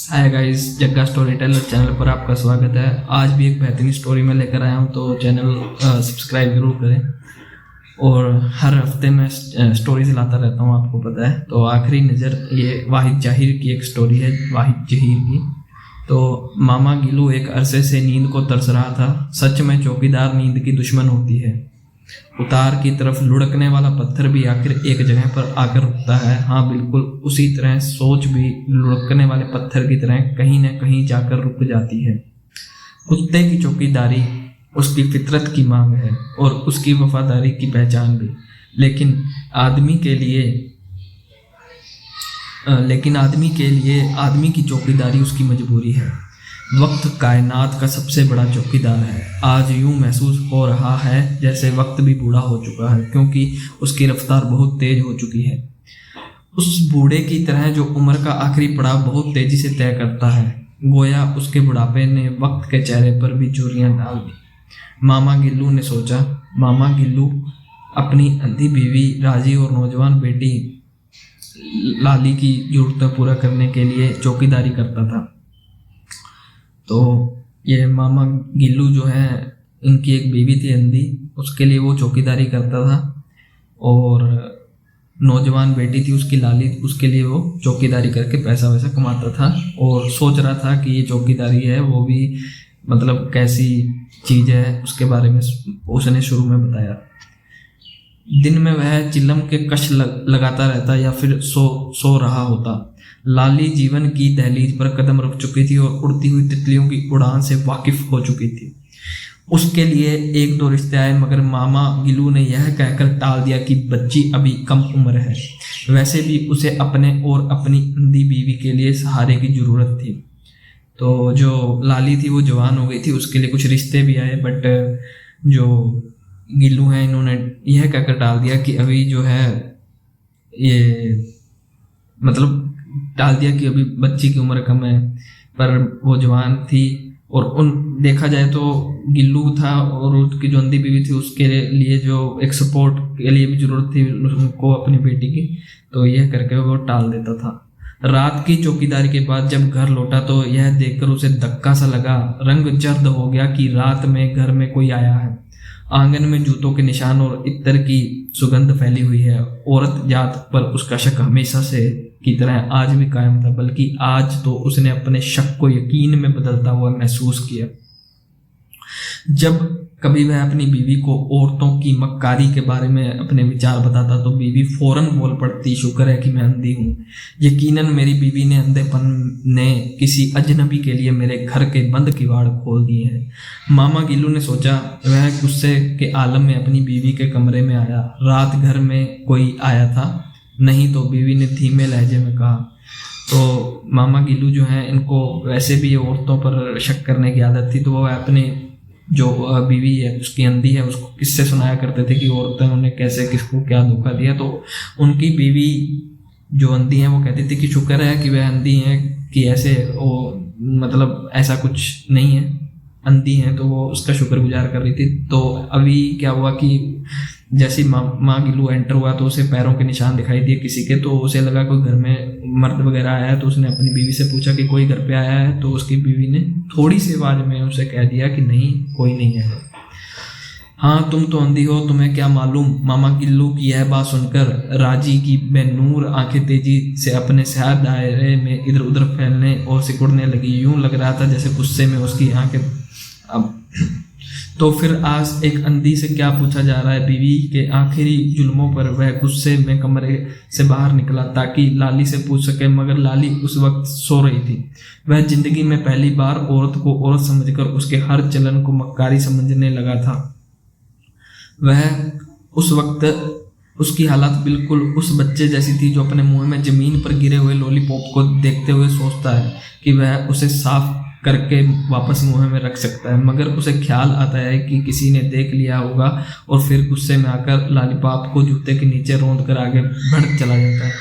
Hi guys, जग्गा story teller channel पर आपका स्वागत है। आज भी एक बेहतरीन स्टोरी में लेकर आया हूँ, तो चैनल सब्सक्राइब जरूर करें। और हर हफ्ते मैं स्टोरीज लाता रहता हूँ, आपको पता है। तो आखिरी नज़र ये वाहिद जाहिर की एक स्टोरी है, वाहिद जहीर की। तो मामा गिलू एक अरसे से नींद को तरस रहा था। सच में चौकीदार नींद की दुश्मन होती है। उतार की तरफ लुढ़कने वाला पत्थर भी आखिर एक जगह पर आकर रुकता है। हाँ, बिल्कुल उसी तरह सोच भी लुढ़कने वाले पत्थर की तरह कहीं न कहीं जाकर रुक जाती है। कुत्ते की चौकीदारी उसकी फितरत की मांग है और उसकी वफादारी की पहचान भी। लेकिन आदमी के लिए आदमी की चौकीदारी उसकी मजबूरी है। वक्त कायनात का सबसे बड़ा चौकीदार है। आज यूं महसूस हो रहा है जैसे वक्त भी बूढ़ा हो चुका है, क्योंकि उसकी रफ्तार बहुत तेज हो चुकी है। उस बूढ़े की तरह जो उम्र का आखिरी पड़ाव बहुत तेजी से तय करता है। गोया उसके बुढ़ापे ने वक्त के चेहरे पर भी झुर्रियां डाल दी। मामा गिल्लू ने सोचा। मामा गिल्लू अपनी अंधी बीवी राजी और नौजवान बेटी लाली की जरूरतें पूरा करने के लिए चौकीदारी करता था। तो ये मामा गिल्लू जो है, इनकी एक बीवी थी अंधी, उसके लिए वो चौकीदारी करता था। और नौजवान बेटी थी उसकी लाली, उसके लिए वो चौकीदारी करके पैसा वैसा कमाता था। और सोच रहा था कि ये चौकीदारी है वो भी मतलब कैसी चीज़ है, उसके बारे में उसने शुरू में बताया। दिन में वह चिल्लम के कश लगाता रहता या फिर सो रहा होता। लाली जीवन की दहलीज पर कदम रख चुकी थी और उड़ती हुई तितलियों की उड़ान से वाकिफ हो चुकी थी। उसके लिए एक दो रिश्ते आए, मगर मामा गिलू ने यह कहकर टाल दिया कि बच्ची अभी कम उम्र है। वैसे भी उसे अपने और अपनी अंधी बीवी के लिए सहारे की जरूरत थी। तो जो लाली थी वो जवान हो गई थी, उसके लिए कुछ रिश्ते भी आए, बट जो गिल्लू हैं इन्होंने यह कहकर टाल दिया कि अभी जो है ये मतलब टाल दिया कि अभी बच्ची की उम्र कम है। पर वो जवान थी और उन देखा जाए तो गिल्लू था और उसकी जो अंधी बीवी थी उसके लिए जो एक सपोर्ट के लिए भी जरूरत थी उनको अपनी बेटी की। तो यह करके वो टाल देता था। रात की चौकीदारी के बाद जब घर लौटा तो यह देखकर उसे धक्का सा लगा। रंग जर्द हो गया कि रात में घर में कोई आया है। आंगन में जूतों के निशान और इत्तर की सुगंध फैली हुई है। औरत जात पर उसका शक हमेशा से की तरह आज भी कायम था, बल्कि आज तो उसने अपने शक को यकीन में बदलता हुआ महसूस किया। जब कभी वह अपनी बीवी को औरतों की मक्कारी के बारे में अपने विचार बताता तो बीवी फौरन बोल पड़ती, शुक्र है कि मैं अंधी हूँ। यकीनन मेरी बीवी ने अंधेपन ने किसी अजनबी के लिए मेरे घर के बंद किवाड़ खोल दिए हैं। मामा गिल्लू ने सोचा। वह गुस्से के आलम में अपनी बीवी के कमरे में आया। रात घर में कोई आया था नहीं, तो बीवी ने धीमे लहजे में कहा। तो मामा गिल्लू जो है इनको वैसे भी औरतों पर शक करने की आदत थी, तो वो अपने जो बीवी है उसकी अंधी है उसको किस्से सुनाया करते थे कि औरतें उन्हें कैसे किसको क्या धोखा दिया। तो उनकी बीवी जो अंधी है वो कहती थी कि शुक्र है कि वह अंधी है, कि ऐसे वो मतलब ऐसा कुछ नहीं है, अंधी है, तो वो उसका शुक्रगुजार कर रही थी। तो अभी क्या हुआ कि जैसे माँ गिल्लू एंटर हुआ तो उसे पैरों के निशान दिखाई दिए किसी के। तो उसे लगा कोई घर में मर्द वगैरह आया है, तो उसने अपनी बीवी से पूछा कि कोई घर पे आया है। तो उसकी बीवी ने थोड़ी सी आवाज में उसे कह दिया कि नहीं, कोई नहीं है। हाँ, तुम तो अंधी हो, तुम्हें क्या मालूम। मामा गिल्लू की यह बात सुनकर राजी की बेनूर आंखें तेजी से अपने स्याह दायरे में इधर उधर फैलने और सिकुड़ने लगी। यूं लग रहा था जैसे गुस्से में उसकी आंखें अब तो फिर आज एक अंधी से क्या पूछा जा रहा है। बीवी के आखिरी जुल्मों पर वह गुस्से में कमरे से बाहर निकला ताकि लाली से पूछ सके, मगर लाली उस वक्त सो रही थी। वह जिंदगी में पहली बार औरत को औरत समझकर उसके हर चलन को मक्कारी समझने लगा था। वह उस वक्त उसकी हालत बिल्कुल उस बच्चे जैसी थी जो अपने मुंह में जमीन पर गिरे हुए लॉलीपॉप को देखते हुए सोचता है कि वह उसे साफ करके वापस मुंह में रख सकता है, मगर उसे ख्याल आता है कि किसी ने देख लिया होगा और फिर गुस्से में आकर लॉलीपॉप को जूते के नीचे रौंद कर आगे बढ़ चला जाता है।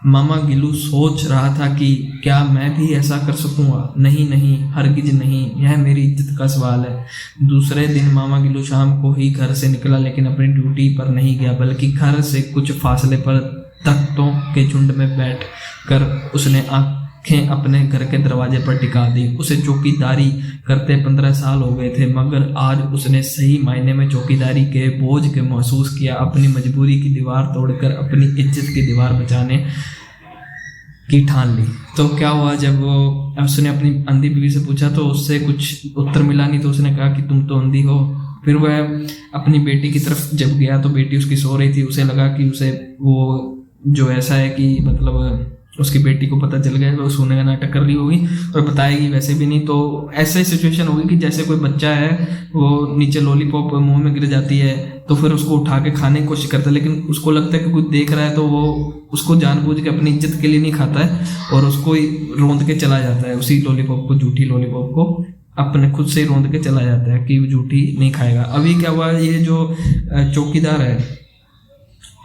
मामा गिल्लू सोच रहा था कि क्या मैं भी ऐसा कर सकूंगा। नहीं नहीं, हरगिज नहीं, यह मेरी इज्जत का सवाल है। दूसरे दिन मामा गिल्लू शाम को ही घर से निकला, लेकिन अपनी ड्यूटी पर नहीं गया, बल्कि घर से कुछ फासले पर तख्तों के झुंड में बैठ कर उसने आंखें अपने घर के दरवाजे पर टिका दी। उसे चौकीदारी करते 15 साल हो गए थे, मगर आज उसने सही मायने में चौकीदारी के बोझ के महसूस किया। अपनी मजबूरी की दीवार तोड़कर अपनी इज्जत की दीवार बचाने की ठान ली। तो क्या हुआ, जब उसने अपनी अंधी बीवी से पूछा तो उससे कुछ उत्तर मिला नहीं, तो उसने कहा कि तुम तो अंधी हो। फिर वह अपनी बेटी की तरफ जब गया तो बेटी उसकी सो रही थी। उसे लगा कि उसे वो जो ऐसा है कि मतलब उसकी बेटी को पता चल गया, वो सोने का नाटक कर रही होगी और बताएगी वैसे भी नहीं। तो ऐसा ही सिचुएशन होगी कि जैसे कोई बच्चा है, वो नीचे लॉलीपॉप मुंह में गिर जाती है तो फिर उसको उठा के खाने की कोशिश करता है, लेकिन उसको लगता है कि कोई देख रहा है तो वो उसको जानबूझ के अपनी इज्जत के लिए नहीं खाता है और उसको रोंद के चला जाता है। उसी लॉलीपॉप को, झूठी लॉलीपॉप को अपने खुद से ही रोंद के चला जाता है कि वो झूठी नहीं खाएगा। अभी क्या हुआ, ये जो चौकीदार है,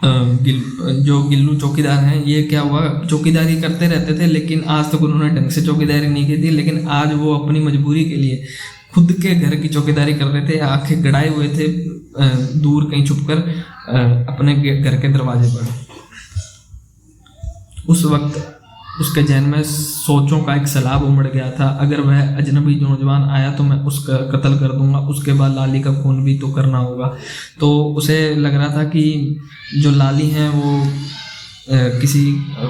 जो गिल्लू चौकीदार हैं, ये क्या हुआ, चौकीदारी करते रहते थे लेकिन आज तक उन्होंने ढंग से चौकीदारी नहीं की थी। लेकिन आज वो अपनी मजबूरी के लिए खुद के घर की चौकीदारी कर रहे थे। आंखें गड़ाए हुए थे दूर कहीं छुपकर अपने घर के दरवाजे पर। उस वक्त उसके जहन में सोचों का एक सैलाब उमड़ गया था। अगर वह अजनबी नौजवान आया तो मैं उसका कत्ल कर दूंगा, उसके बाद लाली का खून भी तो करना होगा। तो उसे लग रहा था कि जो लाली हैं वो किसी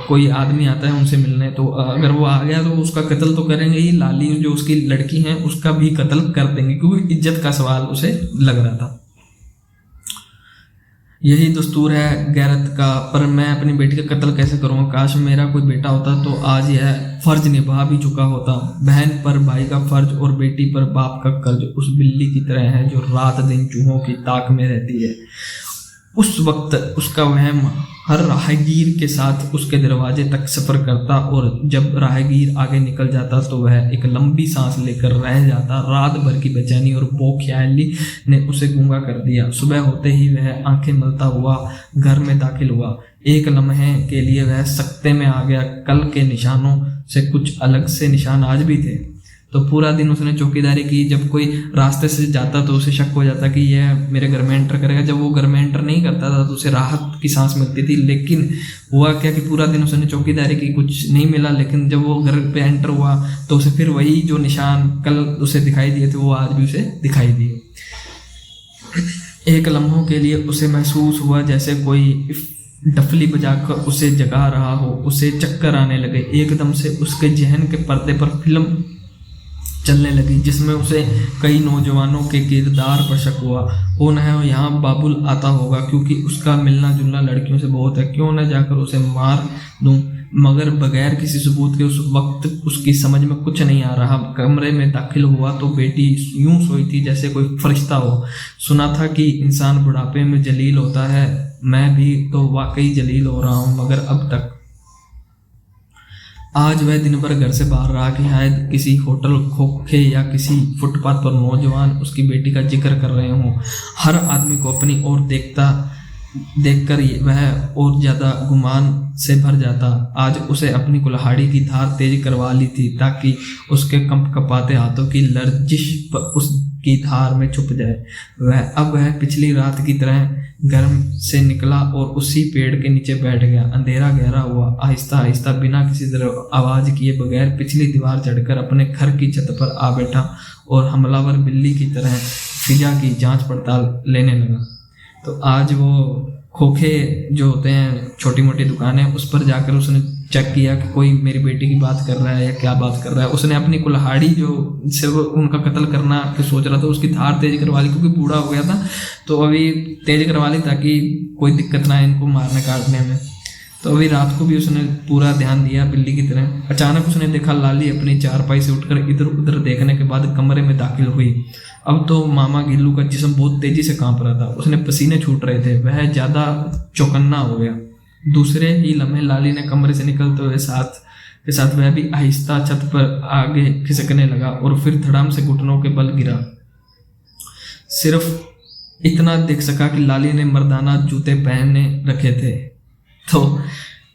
कोई आदमी आता है उनसे मिलने, तो अगर वो आ गया तो उसका कत्ल तो करेंगे ही, लाली जो उसकी लड़की हैं उसका भी कत्ल कर देंगे, क्योंकि इज्जत का सवाल उसे लग रहा था। यही दस्तूर है गैरत का, पर मैं अपनी बेटी का कत्ल कैसे करूँगा? काश मेरा कोई बेटा होता तो आज यह फर्ज निभा भी चुका होता। बहन पर भाई का फर्ज और बेटी पर बाप का कर्ज उस बिल्ली की तरह है जो रात दिन चूहों की ताक में रहती है। उस वक्त उसका वहम हर राहगीर के साथ उसके दरवाजे तक सफ़र करता और जब राहगीर आगे निकल जाता तो वह एक लंबी सांस लेकर रह जाता। रात भर की बेचैनी और बेख्याली ने उसे गूंगा कर दिया। सुबह होते ही वह आंखें मलता हुआ घर में दाखिल हुआ। एक लम्हे के लिए वह सकते में आ गया। कल के निशानों से कुछ अलग से निशान आज भी थे। तो पूरा दिन उसने चौकीदारी की। जब कोई रास्ते से जाता तो उसे शक हो जाता कि यह मेरे घर में एंटर करेगा। जब वो घर में एंटर नहीं करता था तो उसे राहत की सांस मिलती थी। लेकिन हुआ क्या कि पूरा दिन उसने चौकीदारी की, कुछ नहीं मिला। लेकिन जब वो घर पे एंटर हुआ तो उसे फिर वही जो निशान कल उसे दिखाई दिए थे वो आज भी उसे दिखाई दिए। एक लम्हों के लिए उसे महसूस हुआ जैसे कोई डफली बजाकर उसे जगा रहा हो। उसे चक्कर आने लगे। एकदम से उसके जहन के पर्दे पर फिल्म चलने लगी जिसमें उसे कई नौजवानों के किरदार पर शक हुआ। हो न है यहाँ बाबुल आता होगा, क्योंकि उसका मिलना जुलना लड़कियों से बहुत है। क्यों न जाकर उसे मार दूं? मगर बगैर किसी सबूत के उस वक्त उसकी समझ में कुछ नहीं आ रहा। कमरे में दाखिल हुआ तो बेटी यूं सोई थी जैसे कोई फरिश्ता हो। सुना था कि इंसान बुढ़ापे में जलील होता है, मैं भी तो वाकई जलील हो रहा हूँ, मगर अब तक। आज वह दिन भर घर से बाहर रहा कि शायद किसी होटल खोखे या किसी फुटपाथ पर नौजवान उसकी बेटी का जिक्र कर रहे हों। हर आदमी को अपनी ओर देखकर वह और ज्यादा गुमान से भर जाता। आज उसे अपनी कुल्हाड़ी की धार तेज करवा ली थी ताकि उसके कंपकपाते हाथों की लर्जिश उसकी धार में छुप जाए। वह पिछली रात की तरह घर से निकला और उसी पेड़ के नीचे बैठ गया। अंधेरा गहरा हुआ। आहिस्ता आहिस्ता बिना किसी तरह आवाज किए बगैर पिछली दीवार चढ़कर अपने घर की छत पर आ बैठा और हमलावर बिल्ली की तरह फिजा की जांच पड़ताल लेने लगा। तो आज वो खोखे जो होते हैं, छोटी मोटी दुकानें, उस पर जाकर उसने चेक किया कि कोई मेरी बेटी की बात कर रहा है या क्या बात कर रहा है। उसने अपनी कुल्हाड़ी जो से वो उनका कत्ल करना के सोच रहा था उसकी धार तेज करवा ली, क्योंकि बूढ़ा हो गया था तो अभी तेज करवा ली ताकि कोई दिक्कत ना है इनको मारने काटने में। तो अभी रात को भी उसने पूरा ध्यान दिया बिल्ली की तरह। अचानक उसने देखा लाली अपनी चारपाई से उठकर इधर उधर देखने के बाद कमरे में दाखिल हुई। अब तो मामा गिल्लू का जिस्म बहुत तेजी से कांप रहा था। उसने पसीने छूट रहे थे। वह ज्यादा चौकन्ना हो गया। दूसरे ही लम्हे लाली ने कमरे से निकलते हुए साथ वह भी आहिस्ता छत पर आगे खिसकने लगा और फिर धड़ाम से घुटनों के बल गिरा। सिर्फ इतना देख सका कि लाली ने मर्दाना जूते पहने रखे थे। तो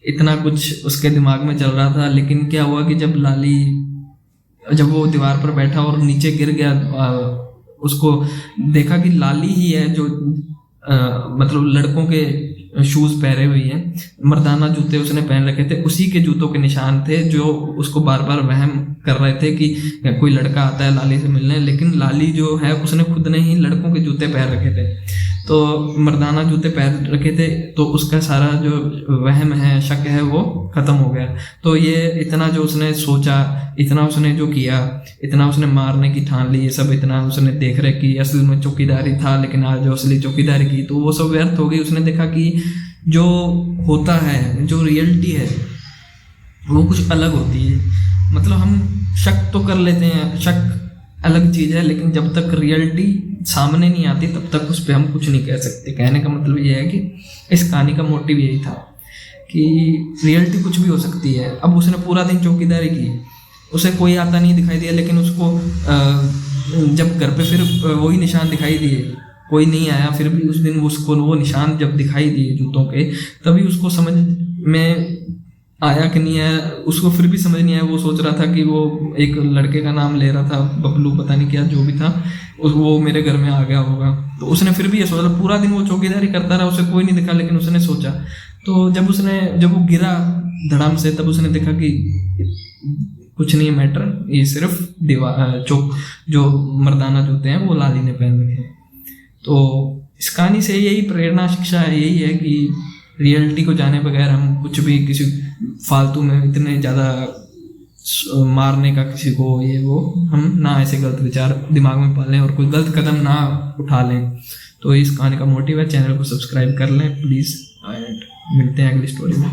इतना कुछ उसके दिमाग में चल रहा था। लेकिन क्या हुआ कि जब वो दीवार पर बैठा और नीचे गिर गया, उसको देखा कि लाली ही है जो मतलब लड़कों के शूज पहने हुई है, मर्दाना जूते उसने पहन रखे थे, उसी के जूतों के निशान थे जो उसको बार बार वहम कर रहे थे कि कोई लड़का आता है लाली से मिलने, लेकिन लाली जो है उसने खुद ने ही लड़कों के जूते पहन रखे थे, तो मर्दाना जूते पहन रखे थे, तो उसका सारा जो वहम है, शक है, वो खत्म हो गया। तो ये इतना जो उसने सोचा, इतना उसने जो किया, इतना उसने मारने की ठान ली, ये सब इतना उसने देख रहे कि असल में चौकीदारी था, लेकिन आज जो असली चौकीदारी की तो वो सब व्यर्थ हो गई। उसने देखा कि जो होता है, जो रियलिटी है वो कुछ अलग होती है। मतलब हम शक तो कर लेते हैं, शक अलग चीज़ है, लेकिन जब तक रियलिटी सामने नहीं आती तब तक उस पर हम कुछ नहीं कह सकते। कहने का मतलब ये है कि इस कहानी का मोटिव यही था कि रियलिटी कुछ भी हो सकती है। अब उसने पूरा दिन चौकीदारी की, उसे कोई आता नहीं दिखाई दिया, लेकिन उसको जब घर पे फिर वही निशान दिखाई दिए, कोई नहीं आया, फिर भी उस दिन उसको वो निशान जब दिखाई दिए जूतों के, तभी उसको समझ में आया कि नहीं आया, उसको फिर भी समझ नहीं आया। वो सोच रहा था कि वो एक लड़के का नाम ले रहा था, बबलू पता नहीं क्या जो भी था, वो मेरे घर में आ गया होगा। तो उसने फिर भी ये सोचा, पूरा दिन वो चौकीदारी करता रहा, उसे कोई नहीं दिखा, लेकिन उसने सोचा। तो जब वो गिरा धड़ाम से, तब उसने देखा कि कुछ नहीं मैटर, ये सिर्फ दीवार जो मर्दाना जूते हैं वो लाली ने पहन रखे हैं। तो इस कहानी से यही प्रेरणा, शिक्षा यही है कि रियलिटी को जाने बगैर हम कुछ भी किसी फालतू में इतने ज़्यादा मारने का किसी को ये वो हम ना ऐसे गलत विचार दिमाग में पालें और कोई गलत कदम ना उठा लें। तो इस कहानी का मोटिव है। चैनल को सब्सक्राइब कर लें प्लीज़, एंड मिलते हैं अगली स्टोरी में।